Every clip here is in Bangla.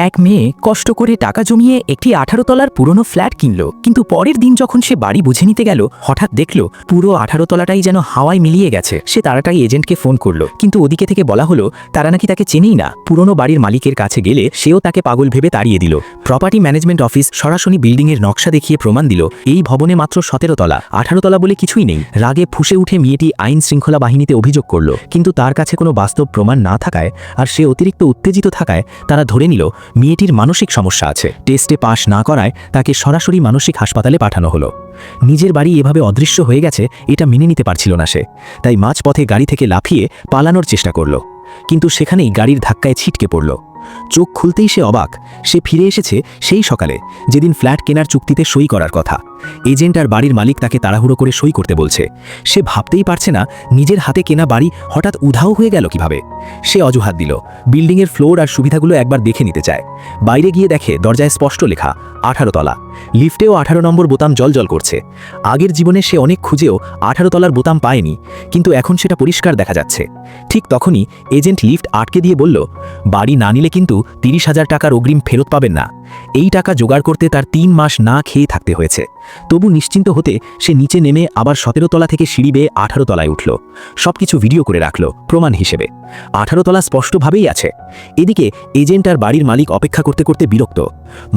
এক মেয়ে কষ্ট করে টাকা জমিয়ে একটি 18 তলার পুরনো ফ্ল্যাট কিনল, কিন্তু পরের দিন যখন সে বাড়ি বুঝে নিতে গেল হঠাৎ দেখল পুরো 18 তলাটাই যেন হাওয়ায় মিলিয়ে গেছে। সে তাড়াতাড়ি এজেন্টকে ফোন করলো, কিন্তু ওদিকে থেকে বলা হলো তারা নাকি তাকে চেনেই না। পুরনো বাড়ির মালিকের কাছে গেলে সেও তাকে পাগল ভেবে তাড়িয়ে দিল। প্রপার্টি ম্যানেজমেন্ট অফিস সরাসরি বিল্ডিংয়ের নকশা দেখিয়ে প্রমাণ দিল এই ভবনে মাত্র 17 তলা, 18 তলা বলে কিছুই নেই। রাগে ফুঁসে উঠে মেয়েটি আইন শৃঙ্খলা বাহিনীতে অভিযোগ করল, কিন্তু তার কাছে কোনো বাস্তব প্রমাণ না থাকায় আর সে অতিরিক্ত উত্তেজিত থাকায় তারা ধরে নিল মেয়েটির মানসিক সমস্যা আছে। টেস্টে পাশ না করায় তাকে সরাসরি মানসিক হাসপাতালে পাঠানো হলো। নিজের বাড়ি এভাবে অদৃশ্য হয়ে গেছে এটা মেনে নিতে পারছিল না সে, তাই মাঝপথে গাড়ি থেকে লাফিয়ে পালানোর চেষ্টা করল, কিন্তু সেখানেই গাড়ির ধাক্কায় ছিটকে পড়ল। চোখ খুলতেই সে অবাক, সে ফিরে এসেছে সেই সকালে যেদিন ফ্ল্যাট কেনার চুক্তিতে সই করার কথা। এজেন্ট আর বাড়ির মালিক তাকে তাড়াহুড়ো করে সই করতে বলছে। সে ভাবতেই পারছে না নিজের হাতে কেনা বাড়ি হঠাৎ উধাও হয়ে গেল কিভাবে। সে অজুহাত দিল, বিল্ডিংয়ের ফ্লোর আর সুবিধাগুলো একবার দেখে নিতে চায়। বাইরে গিয়ে দেখে দরজায় স্পষ্ট লেখা 18 তলা, লিফটেও 18 নম্বর বোতাম জ্বলজ্বল করছে। আগের জীবনে সে অনেক খুঁজেও 18 তলার বোতাম পায়নি, কিন্তু এখন সেটা পরিষ্কার দেখা যাচ্ছে। ঠিক তখনই এজেন্ট লিফট আটকে দিয়ে বলল, বাড়ি না নিলে কিন্তু 30,000 টাকার অগ্রিম ফেরত পাবেন না। এই টাকা জোগাড় করতে তার 3 মাস না খেয়ে থাকতে হয়েছে। তবু নিশ্চিন্ত হতে সে নিচে নেমে আবার 17 তলা থেকে সিঁড়ি বেয়ে 18 তলায় উঠল। সবকিছু ভিডিও করে রাখল প্রমাণ হিসেবে। 18 তলা স্পষ্টভাবেই আছে। এদিকে এজেন্ট আর বাড়ির মালিক অপেক্ষা করতে করতে বিরক্ত।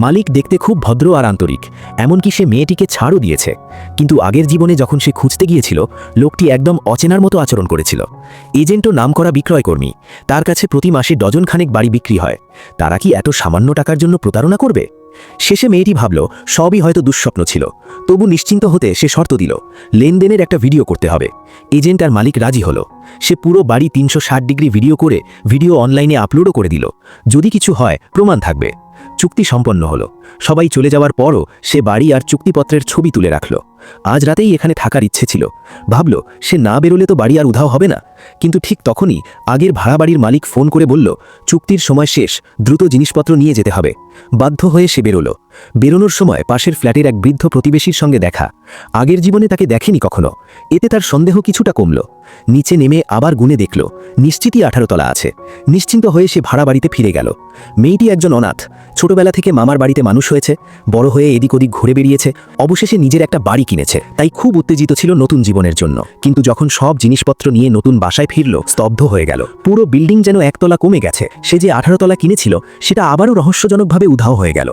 মালিক দেখতে খুব ভদ্র আর আন্তরিক, এমনকি সে মেয়েটিকে ছাড়ও দিয়েছে। কিন্তু আগের জীবনে যখন সে খুঁজতে গিয়েছিল লোকটি একদম অচেনার মতো আচরণ করেছিল। এজেন্টও নামকরা বিক্রয়কর্মী, তার কাছে প্রতি মাসে ডজনখানেক বাড়ি বিক্রি হয়। তারা কি এত সামান্য টাকার জন্য প্রতারণা করবে? শেষে মেয়েটি ভাবল সবই হয়তো দুঃস্বপ্ন ছিল। তবু নিশ্চিন্ত হতে সে শর্ত দিল, লেনদেনের একটা ভিডিও করতে হবে। এজেন্ট আর মালিক রাজি হলো। সে পুরো বাড়ি 360 ডিগ্রি ভিডিও করে ভিডিও অনলাইনে আপলোডও করে দিল। যদি কিছু হয় প্রমাণ থাকবে। চুক্তি সম্পন্ন হলো। সবাই চলে যাওয়ার পরও সে বাড়ি আর চুক্তিপত্রের ছবি তুলে রাখল। আজ রাতেই এখানে থাকার ইচ্ছে ছিল। ভাবল সে না বেরোলে তো বাড়ি আর উধাও হবে না। কিন্তু ঠিক তখনই আগের ভাড়া বাড়ির মালিক ফোন করে বলল, চুক্তির সময় শেষ, দ্রুত জিনিসপত্র নিয়ে যেতে হবে। বাধ্য হয়ে সে বেরোলো। বেরোনোর সময় পাশের ফ্ল্যাটের এক বৃদ্ধ প্রতিবেশীর সঙ্গে দেখা। আগের জীবনে তাকে দেখেনি কখনো, এতে তার সন্দেহ কিছুটা কমল। নিচে নেমে আবার গুনে দেখল, নিশ্চিতই 18 তলা আছে। নিশ্চিন্ত হয়ে সে ভাড়া বাড়িতে ফিরে গেল। মেয়েটি একজন অনাথ, ছোটবেলা থেকে মামার বাড়িতে মানুষ হয়েছে, বড় হয়ে এদিক ওদিক ঘুরে বেরিয়েছে, অবশেষে নিজের একটা বাড়ি কিনেছে। তাই খুব উত্তেজিত ছিল নতুন জীবনের জন্য। কিন্তু যখন সব জিনিসপত্র নিয়ে নতুন বাসায় ফিরল স্তব্ধ হয়ে গেল। পুরো বিল্ডিং যেন 1 তলা কমে গেছে। সে যে 18 তলা কিনেছিল সেটা আবারও রহস্যজনকভাবে উধাও হয়ে গেল।